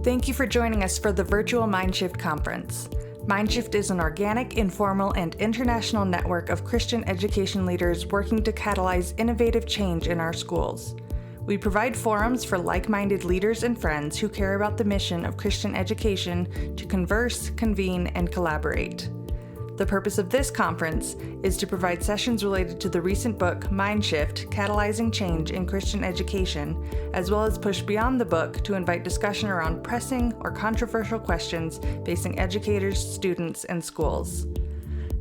Thank you for joining us for the virtual Mindshift conference. Mindshift is an organic, informal, and international network of Christian education leaders working to catalyze innovative change in our schools. We provide forums for like-minded leaders and friends who care about the mission of Christian education to converse, convene, and collaborate. The purpose of this conference is to provide sessions related to the recent book, Mindshift, Catalyzing Change in Christian Education, as well as push beyond the book to invite discussion around pressing or controversial questions facing educators, students, and schools.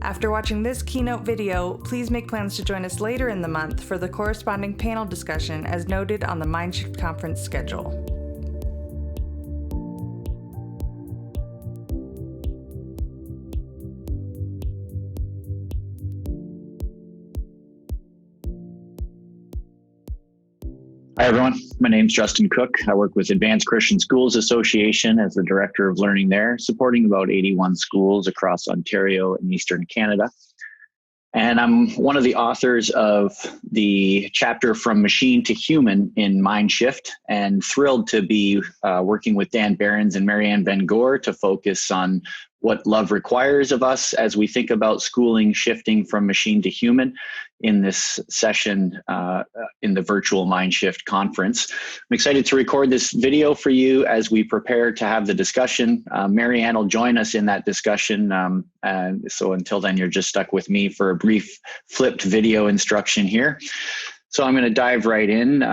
After watching this keynote video, please make plans to join us later in the month for the corresponding panel discussion as noted on the Mindshift conference schedule. Hi, everyone. My name is Justin Cook. I work with Advanced Christian Schools Association as the Director of Learning there, supporting about 81 schools across Ontario and Eastern Canada. And I'm one of the authors of the chapter From Machine to Human in Mindshift, and thrilled to be working with Dan Behrens and Marianne Van Goor to focus on what love requires of us as we think about schooling shifting from machine to human in this session in the virtual Mindshift conference. I'm excited to record this video for you as we prepare to have the discussion. Marianne will join us in that discussion. So until then, you're just stuck with me for a brief flipped video instruction here. So I'm going to dive right in.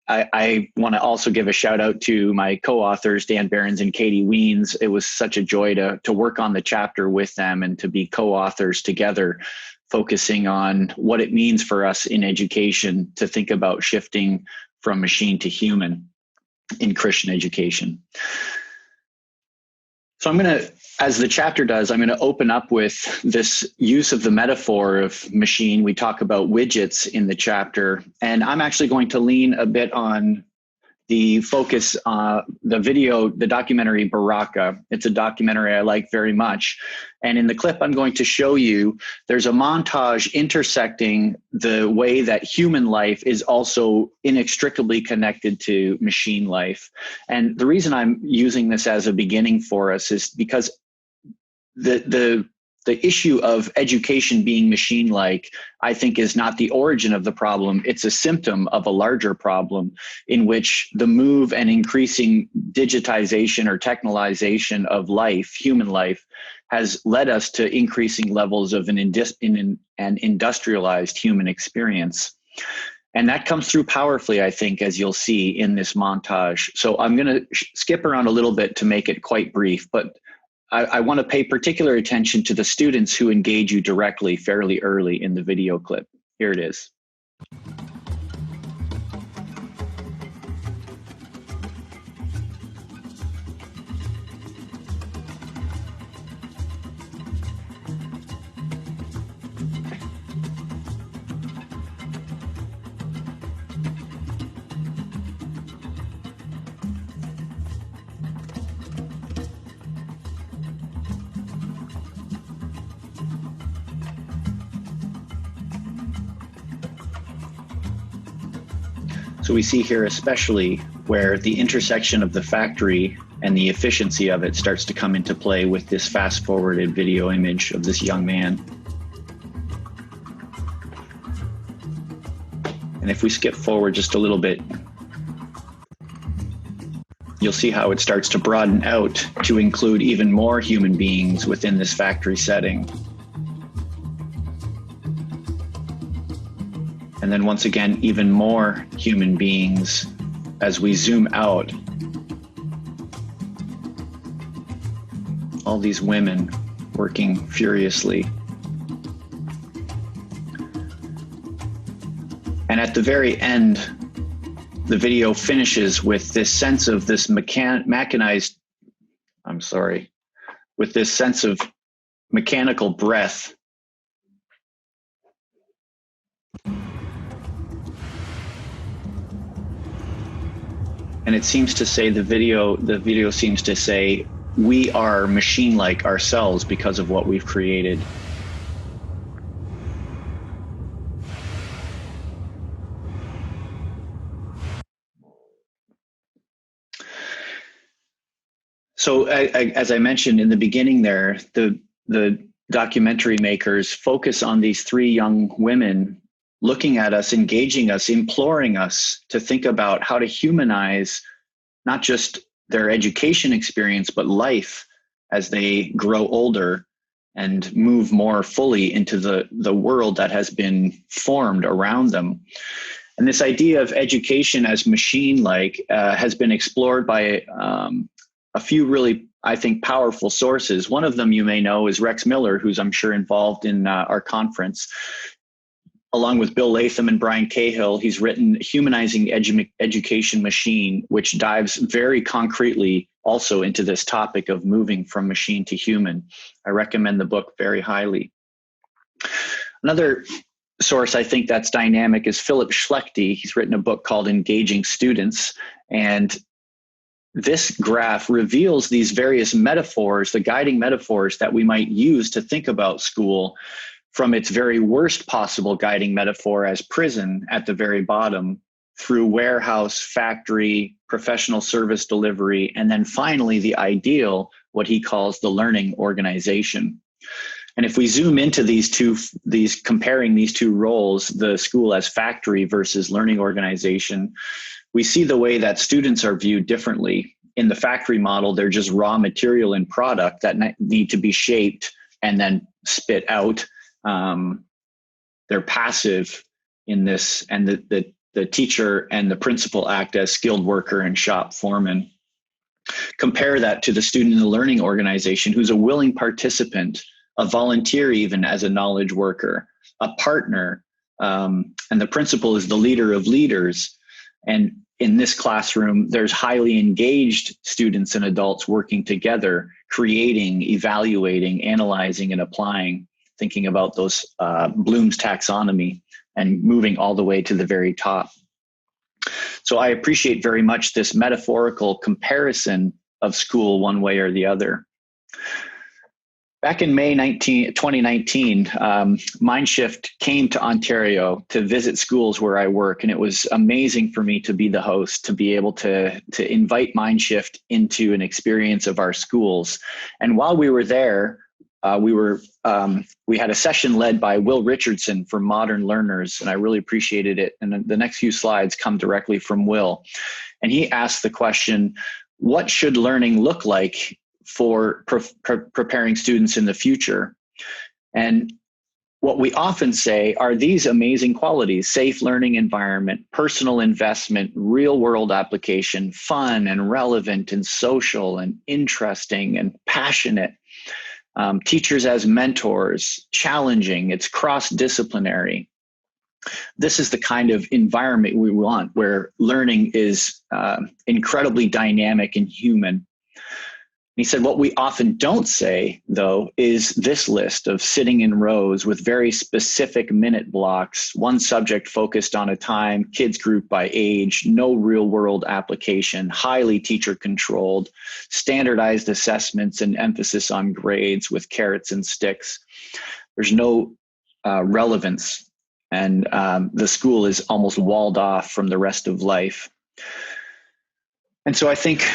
I want to also give a shout out to my co-authors, Dan Behrens and Katie Wiens. It was such a joy to work on the chapter with them and to be co-authors together, focusing on what it means for us in education to think about shifting from machine to human in Christian education. So I'm going to, as the chapter does, I'm going to open up with this use of the metaphor of machine. We talk about widgets in the chapter, and I'm actually going to lean a bit on the focus, the documentary Baraka. It's a documentary I like very much. And in the clip I'm going to show you, there's a montage intersecting the way that human life is also inextricably connected to machine life. And the reason I'm using this as a beginning for us is because the issue of education being machine-like, I think, is not the origin of the problem. It's a symptom of a larger problem in which the move and increasing digitization or technologization of life, human life, has led us to increasing levels of an industrialized human experience. And that comes through powerfully, I think, as you'll see in this montage. So I'm going to skip around a little bit to make it quite brief, but I want to pay particular attention to the students who engage you directly fairly early in the video clip. Here it is. So we see here especially where the intersection of the factory and the efficiency of it starts to come into play with this fast-forwarded video image of this young man. And if we skip forward just a little bit, you'll see how it starts to broaden out to include even more human beings within this factory setting. And then once again, even more human beings as we zoom out. All these women working furiously. And at the very end, the video finishes with this sense of this with this sense of mechanical breath. And it seems to say, the video seems to say, we are machine-like ourselves because of what we've created. So as I mentioned in the beginning there, the documentary makers focus on these three young women looking at us, engaging us, imploring us to think about how to humanize not just their education experience, but life as they grow older and move more fully into the world that has been formed around them. And this idea of education as machine-like has been explored by a few really, I think, powerful sources. One of them you may know is Rex Miller, who's I'm sure involved in our conference. Along with Bill Latham and Brian Cahill, he's written Humanizing Education Machine, which dives very concretely also into this topic of moving from machine to human. I recommend the book very highly. Another source I think that's dynamic is Philip Schlechte. He's written a book called Engaging Students, and this graph reveals these various metaphors, the guiding metaphors that we might use to think about school, from its very worst possible guiding metaphor as prison at the very bottom, through warehouse, factory, professional service delivery, and then finally the ideal, what he calls the learning organization. And if we zoom into comparing these two roles, the school as factory versus learning organization, we see the way that students are viewed differently. In the factory model, they're just raw material and product that need to be shaped and then spit out. They're passive in this, and the teacher and the principal act as skilled worker and shop foreman. Compare that to the student in the learning organization, who's a willing participant, a volunteer even as a knowledge worker, a partner, and the principal is the leader of leaders. And in this classroom, there's highly engaged students and adults working together, creating, evaluating, analyzing, and applying, thinking about those Bloom's taxonomy and moving all the way to the very top. So I appreciate very much this metaphorical comparison of school one way or the other. Back in May 2019, Mindshift came to Ontario to visit schools where I work, and it was amazing for me to be the host, to be able to invite Mindshift into an experience of our schools. And while we were there, we had a session led by Will Richardson for Modern Learners, and I really appreciated it. And the next few slides come directly from Will. And he asked the question, what should learning look like for preparing students in the future? And what we often say are these amazing qualities: safe learning environment, personal investment, real world application, fun and relevant and social and interesting and passionate, teachers as mentors, challenging, it's cross-disciplinary. This is the kind of environment we want, where learning is incredibly dynamic and human. He said, what we often don't say, though, is this list of sitting in rows with very specific minute blocks, one subject focused on a time, kids grouped by age, no real world application, highly teacher controlled, standardized assessments and emphasis on grades with carrots and sticks. There's no relevance, and the school is almost walled off from the rest of life. And so I think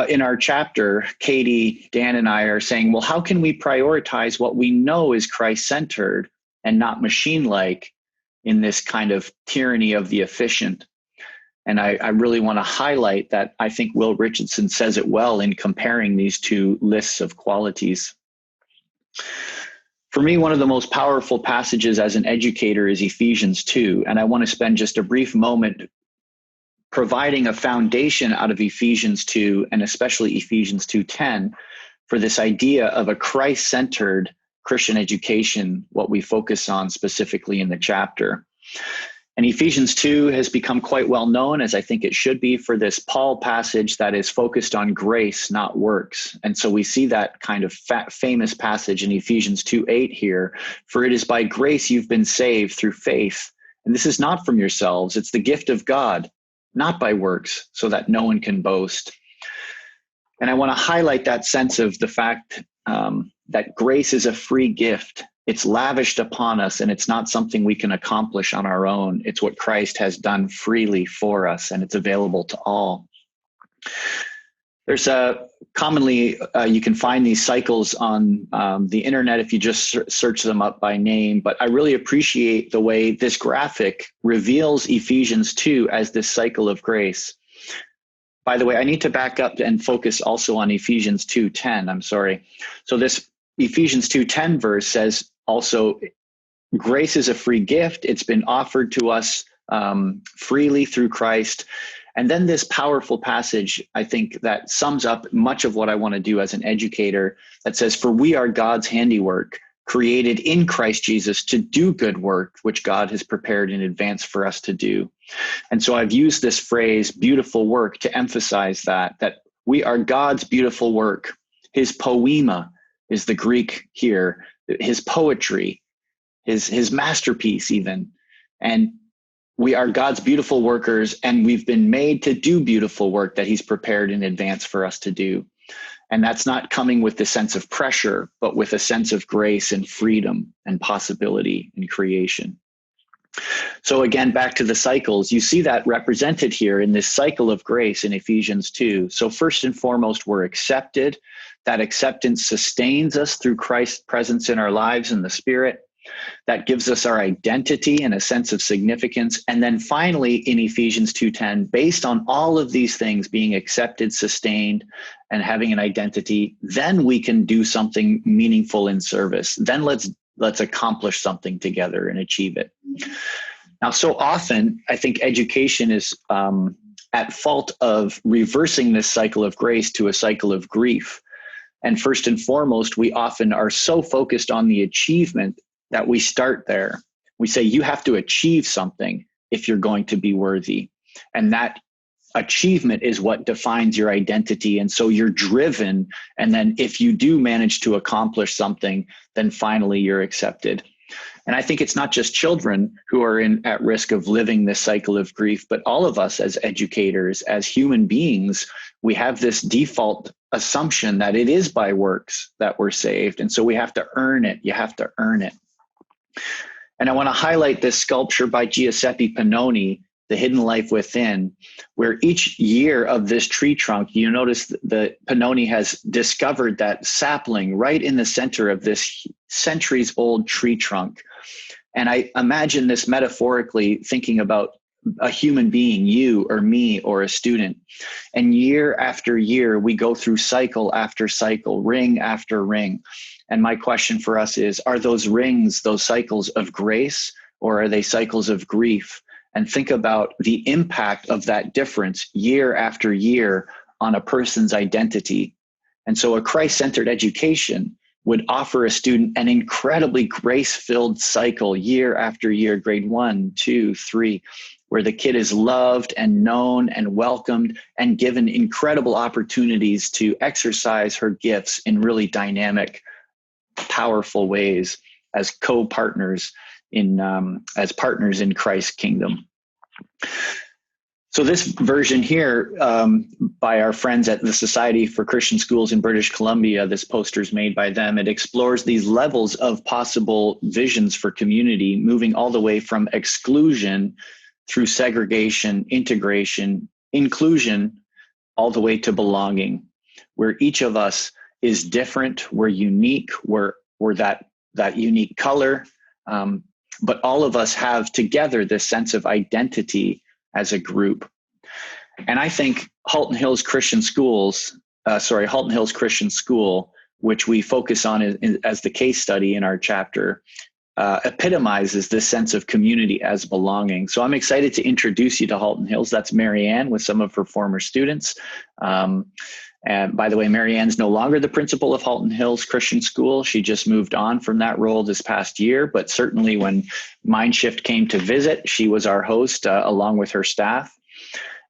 in our chapter, Katie, Dan, and I are saying, well, how can we prioritize what we know is Christ-centered and not machine-like in this kind of tyranny of the efficient? And I really want to highlight that I think Will Richardson says it well in comparing these two lists of qualities. For me, one of the most powerful passages as an educator is Ephesians 2, and I want to spend just a brief moment providing a foundation out of Ephesians 2, and especially Ephesians 2:10, for this idea of a Christ-centered Christian education, what we focus on specifically in the chapter. And Ephesians 2 has become quite well known, as I think it should be, for this Paul passage that is focused on grace, not works. And so we see that kind of famous passage in Ephesians 2:8 here, for it is by grace you've been saved through faith. And this is not from yourselves, it's the gift of God, not by works, so that no one can boast. And I want to highlight that sense of the fact that grace is a free gift. It's lavished upon us, and it's not something we can accomplish on our own. It's what Christ has done freely for us, and it's available to all. There's commonly, you can find these cycles on the internet if you just search them up by name, but I really appreciate the way this graphic reveals Ephesians 2 as this cycle of grace. By the way, I need to back up and focus also on Ephesians 2:10. I'm sorry. So this Ephesians 2:10 verse says also, grace is a free gift. It's been offered to us freely through Christ. And then this powerful passage, I think, that sums up much of what I want to do as an educator, that says, for we are God's handiwork, created in Christ Jesus to do good work, which God has prepared in advance for us to do. And so I've used this phrase, beautiful work, to emphasize that we are God's beautiful work. His poema is the Greek here, his poetry, his masterpiece even. And we are God's beautiful workers, and we've been made to do beautiful work that he's prepared in advance for us to do. And that's not coming with the sense of pressure, but with a sense of grace and freedom and possibility and creation. So again, back to the cycles, you see that represented here in this cycle of grace in Ephesians 2. So first and foremost, we're accepted. That acceptance sustains us through Christ's presence in our lives and the Spirit. That gives us our identity and a sense of significance. And then finally, in Ephesians 2:10, based on all of these things being accepted, sustained, and having an identity, then we can do something meaningful in service. Then let's accomplish something together and achieve it. Now, so often, I think education is at fault of reversing this cycle of grace to a cycle of grief. And first and foremost, we often are so focused on the achievement that we start there. We say, you have to achieve something if you're going to be worthy. And that achievement is what defines your identity. And so you're driven. And then if you do manage to accomplish something, then finally you're accepted. And I think it's not just children who are at risk of living this cycle of grief, but all of us as educators, as human beings, we have this default assumption that it is by works that we're saved. And so we have to earn it. You have to earn it. And I want to highlight this sculpture by Giuseppe Pannoni, The Hidden Life Within, where each year of this tree trunk, you notice that Pannoni has discovered that sapling right in the center of this centuries-old tree trunk. And I imagine this metaphorically thinking about a human being, you or me or a student. And year after year, we go through cycle after cycle, ring after ring. And my question for us is, are those rings, those cycles of grace, or are they cycles of grief? And think about the impact of that difference year after year on a person's identity. And so a Christ-centered education would offer a student an incredibly grace-filled cycle year after year, grade 1, 2, 3, where the kid is loved and known and welcomed and given incredible opportunities to exercise her gifts in really dynamic, powerful ways as co-partners as partners in Christ's kingdom. So this version here by our friends at the Society for Christian Schools in British Columbia, this poster is made by them. It explores these levels of possible visions for community, moving all the way from exclusion through segregation, integration, inclusion, all the way to belonging, where each of us is different, we're unique, we're that unique color, but all of us have together this sense of identity as a group. And I think Halton Hills Christian School, which we focus on as the case study in our chapter, epitomizes this sense of community as belonging. So I'm excited to introduce you to Halton Hills. That's Marianne with some of her former students. And by the way, Marianne's no longer the principal of Halton Hills Christian School. She just moved on from that role this past year, but certainly when Mindshift came to visit, she was our host along with her staff.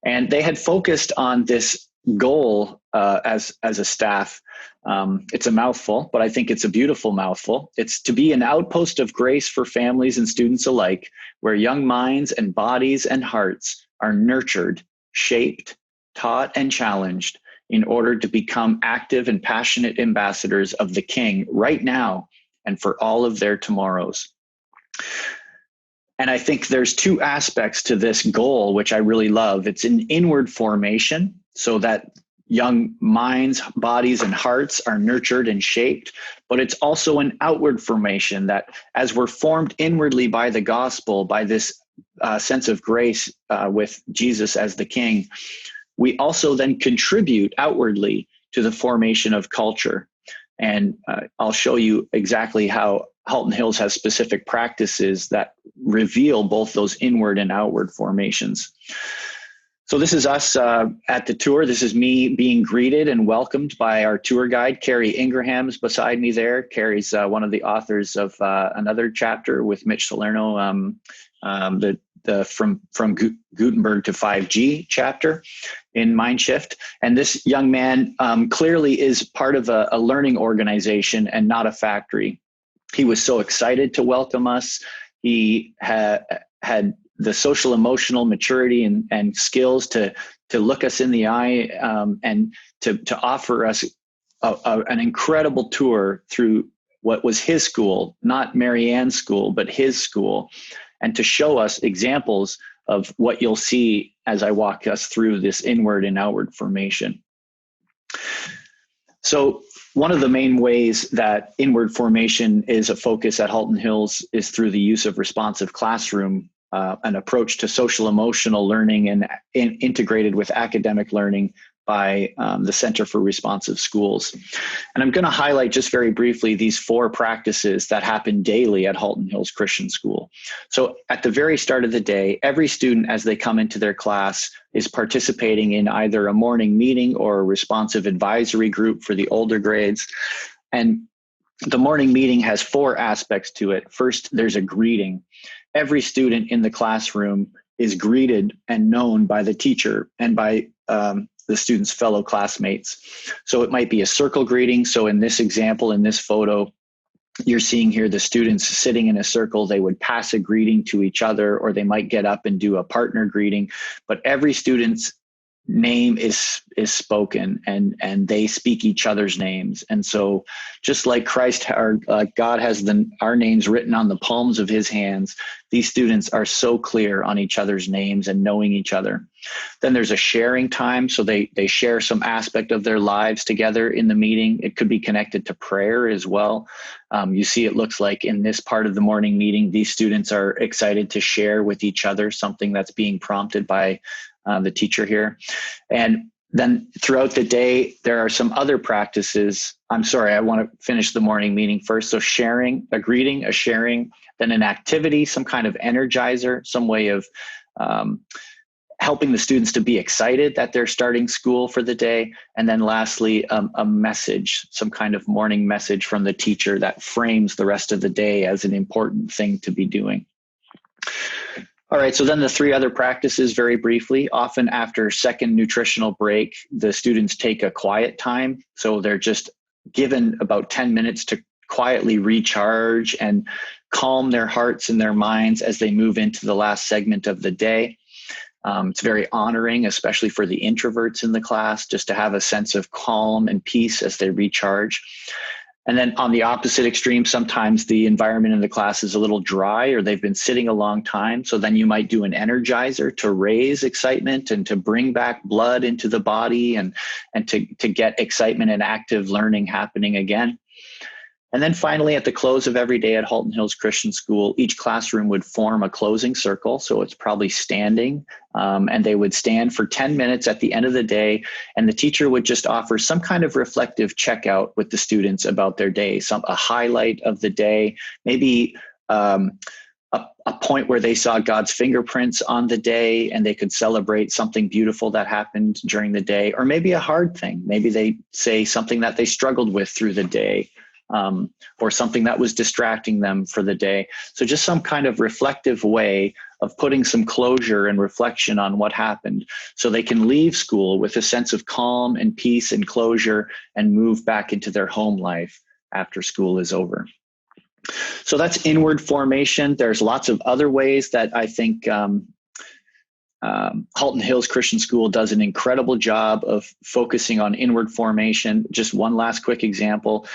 And they had focused on this goal as a staff. It's a mouthful, but I think it's a beautiful mouthful. It's to be an outpost of grace for families and students alike, where young minds and bodies and hearts are nurtured, shaped, taught, and challenged in order to become active and passionate ambassadors of the King right now and for all of their tomorrows. And I think there's two aspects to this goal, which I really love. It's an inward formation, so that young minds, bodies, and hearts are nurtured and shaped, but it's also an outward formation that as we're formed inwardly by the gospel, by this sense of grace with Jesus as the King, we also then contribute outwardly to the formation of culture. And I'll show you exactly how Halton Hills has specific practices that reveal both those inward and outward formations. So this is us at the tour. This is me being greeted and welcomed by our tour guide, Carrie Ingraham's beside me there. Carrie's one of the authors of another chapter with Mitch Salerno, the from Gutenberg to 5G chapter in Mindshift. And this young man clearly is part of a learning organization and not a factory. He was so excited to welcome us. He had the social emotional maturity and skills to look us in the eye and to offer us an incredible tour through what was his school, not Marianne's school, but his school, and to show us examples of what you'll see as I walk us through this inward and outward formation. So one of the main ways that inward formation is a focus at Halton Hills is through the use of responsive classroom, an approach to social emotional learning and integrated with academic learning by the Center for Responsive Schools. And I'm going to highlight just very briefly these 4 practices that happen daily at Halton Hills Christian School. So at the very start of the day, every student as they come into their class is participating in either a morning meeting or a responsive advisory group for the older grades. And the morning meeting has 4 aspects to it. First, there's a greeting. Every student in the classroom is greeted and known by the teacher and by the student's fellow classmates. So it might be a circle greeting. So in this example, in this photo, you're seeing here the students sitting in a circle. They would pass a greeting to each other, or they might get up and do a partner greeting. But every student's name is spoken, and they speak each other's names. And so just like Christ, God has our names written on the palms of his hands, these students are so clear on each other's names and knowing each other. Then there's a sharing time. So they share some aspect of their lives together in the meeting. It could be connected to prayer as well. You see, it looks like in this part of the morning meeting, these students are excited to share with each other something that's being prompted by the teacher here. And then throughout the day, there are some other practices. I'm sorry, I want to finish the morning meeting first. So sharing, a greeting, a sharing, then an activity, some kind of energizer, some way of helping the students to be excited that they're starting school for the day. And then lastly, a message, some kind of morning message from the teacher that frames the rest of the day as an important thing to be doing. All right, so then the 3 other practices very briefly. Often after second nutritional break, the students take a quiet time. So they're just given about 10 minutes to quietly recharge and calm their hearts and their minds as they move into the last segment of the day. It's very honoring, especially for the introverts in the class, just to have a sense of calm and peace as they recharge. And then on the opposite extreme, sometimes the environment in the class is a little dry, or they've been sitting a long time. So then you might do an energizer to raise excitement and to bring back blood into the body and to get excitement and active learning happening again. And then finally, at the close of every day at Halton Hills Christian School, each classroom would form a closing circle. So it's probably standing, and they would stand for 10 minutes at the end of the day. And the teacher would just offer some kind of reflective checkout with the students about their day, a highlight of the day, maybe a point where they saw God's fingerprints on the day and they could celebrate something beautiful that happened during the day, or maybe a hard thing. Maybe they say something that they struggled with through the day. Or something that was distracting them for the day. So just some kind of reflective way of putting some closure and reflection on what happened, so they can leave school with a sense of calm and peace and closure and move back into their home life after school is over. So that's inward formation. There's lots of other ways that I think Halton Hills Christian School does an incredible job of focusing on inward formation. Just one last quick example.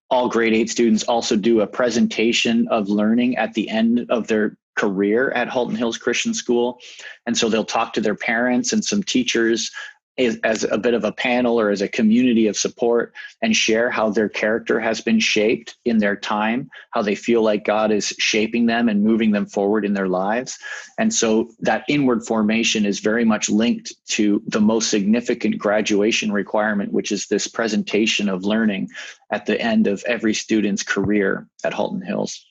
All grade 8 students also do a presentation of learning at the end of their career at Halton Hills Christian School. And so they'll talk to their parents and some teachers as a bit of a panel or as a community of support and share how their character has been shaped in their time, how they feel like God is shaping them and moving them forward in their lives. And so that inward formation is very much linked to the most significant graduation requirement, which is this presentation of learning at the end of every student's career at Halton Hills.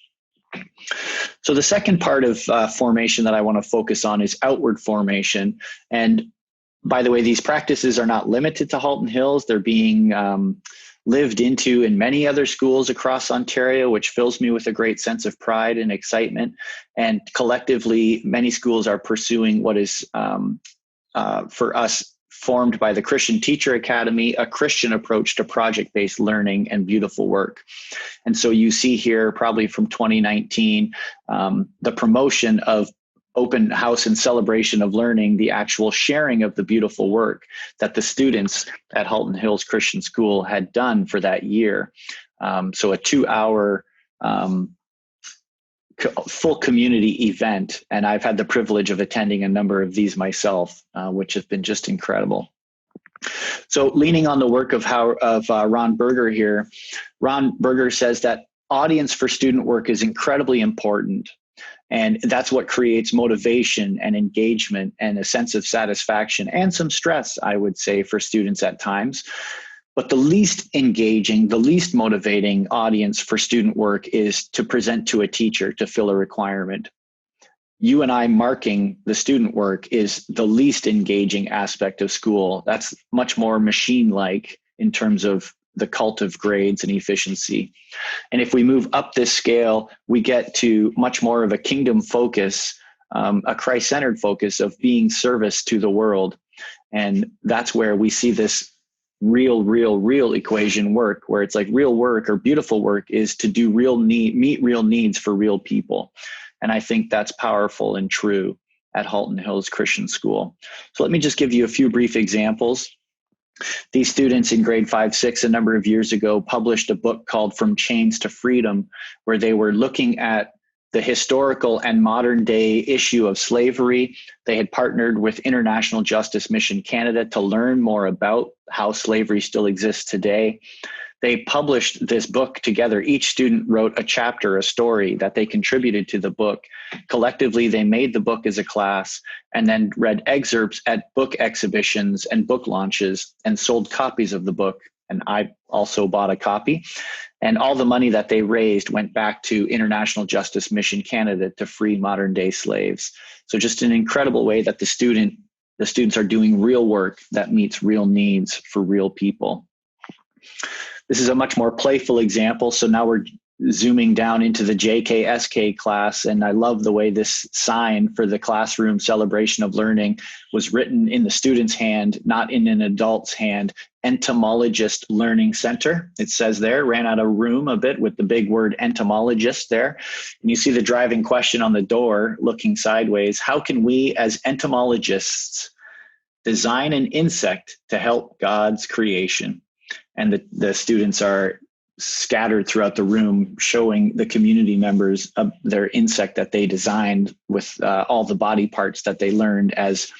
So the second part of formation that I want to focus on is outward formation. And by the way, these practices are not limited to Halton Hills. They're being lived into in many other schools across Ontario, which fills me with a great sense of pride and excitement. And collectively, many schools are pursuing what is, for us, formed by the Christian Teacher Academy, a Christian approach to project-based learning and beautiful work. And so you see here, probably from 2019, the promotion of open house and celebration of learning, the actual sharing of the beautiful work that the students at Halton Hills Christian School had done for that year. So a 2-hour full community event. And I've had the privilege of attending a number of these myself, which have been just incredible. So leaning on the work of Ron Berger here, Ron Berger says that audience for student work is incredibly important. And that's what creates motivation and engagement and a sense of satisfaction and some stress, I would say, for students at times. But the least engaging, the least motivating audience for student work is to present to a teacher to fill a requirement. You and I marking the student work is the least engaging aspect of school. That's much more machine-like in terms of the cult of grades and efficiency. And if we move up this scale, we get to much more of a kingdom focus, a Christ-centered focus of being service to the world. And that's where we see this real equation work, where it's like real work or beautiful work is to do meet real needs for real people. And I think that's powerful and true at Halton Hills Christian School. So let me just give you a few brief examples. These students in grade 5-6 a number of years ago published a book called From Chains to Freedom, where they were looking at the historical and modern day issue of slavery. They had partnered with International Justice Mission Canada to learn more about how slavery still exists today. They published this book together. Each student wrote a chapter, a story that they contributed to the book. Collectively, they made the book as a class and then read excerpts at book exhibitions and book launches and sold copies of the book. And I also bought a copy. And all the money that they raised went back to International Justice Mission Canada to free modern day slaves. So just an incredible way that the students are doing real work that meets real needs for real people. This is a much more playful example. So now we're zooming down into the JKSK class. And I love the way this sign for the classroom celebration of learning was written in the student's hand, not in an adult's hand. Entomologist Learning Center. It says there, ran out of room a bit with the big word entomologist there. And you see the driving question on the door looking sideways. How can we as entomologists design an insect to help God's creation? And the students are scattered throughout the room showing the community members of their insect that they designed with all the body parts that they learned as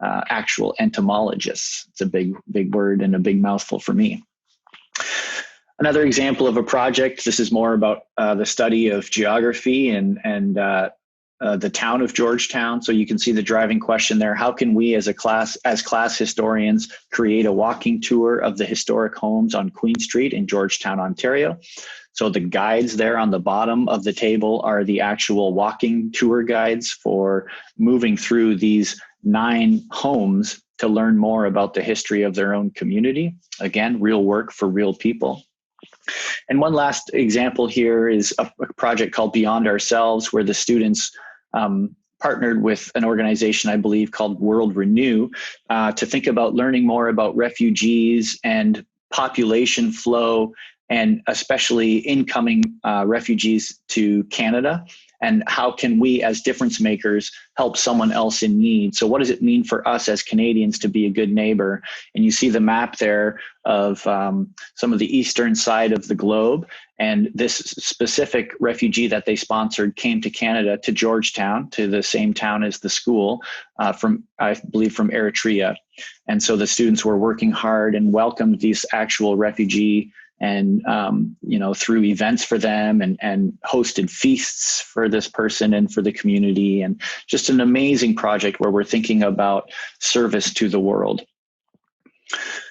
actual entomologists. It's a big word and a big mouthful for me. Another example of a project, this is more about the study of geography and the town of Georgetown. So you can see the driving question there. How can we as class historians create a walking tour of the historic homes on Queen Street in Georgetown, Ontario? So the guides there on the bottom of the table are the actual walking tour guides for moving through these 9 homes to learn more about the history of their own community. Again, real work for real people. And one last example here is a project called Beyond Ourselves, where the students partnered with an organization, I believe, called World Renew, to think about learning more about refugees and population flow, and especially incoming refugees to Canada, and how can we as difference makers help someone else in need? So what does it mean for us as Canadians to be a good neighbor? And you see the map there of some of the eastern side of the globe. And this specific refugee that they sponsored came to Canada, to Georgetown, to the same town as the school, from, I believe, from Eritrea. And so the students were working hard and welcomed these actual refugee and, through events for them and hosted feasts for this person and for the community. And just an amazing project where we're thinking about service to the world.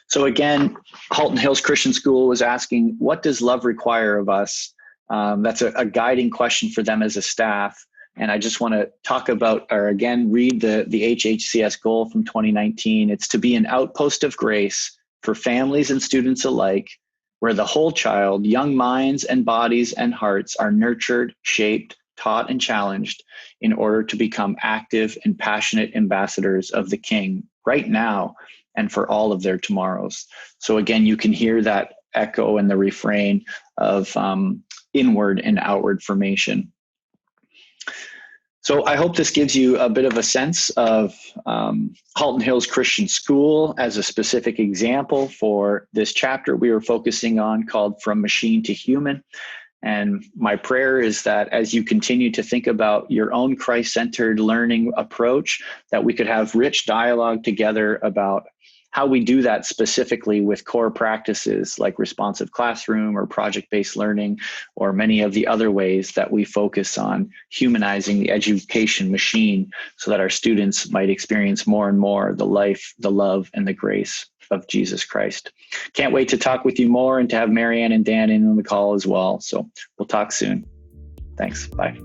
So again, Halton Hills Christian School was asking, what does love require of us? That's a guiding question for them as a staff. And I just want to talk about, or again, read the HHCS goal from 2019. It's to be an outpost of grace for families and students alike, where the whole child, young minds and bodies and hearts are nurtured, shaped, taught, and challenged in order to become active and passionate ambassadors of the King right now and for all of their tomorrows. So again, you can hear that echo in the refrain of inward and outward formation. So I hope this gives you a bit of a sense of Halton Hills Christian School as a specific example for this chapter we were focusing on, called From Machine to Human. And my prayer is that as you continue to think about your own Christ-centered learning approach, that we could have rich dialogue together about how we do that specifically with core practices like responsive classroom or project-based learning, or many of the other ways that we focus on humanizing the education machine so that our students might experience more and more the life, the love, and the grace of Jesus Christ. Can't wait to talk with you more and to have Marianne and Dan in on the call as well. So we'll talk soon. Thanks. Bye.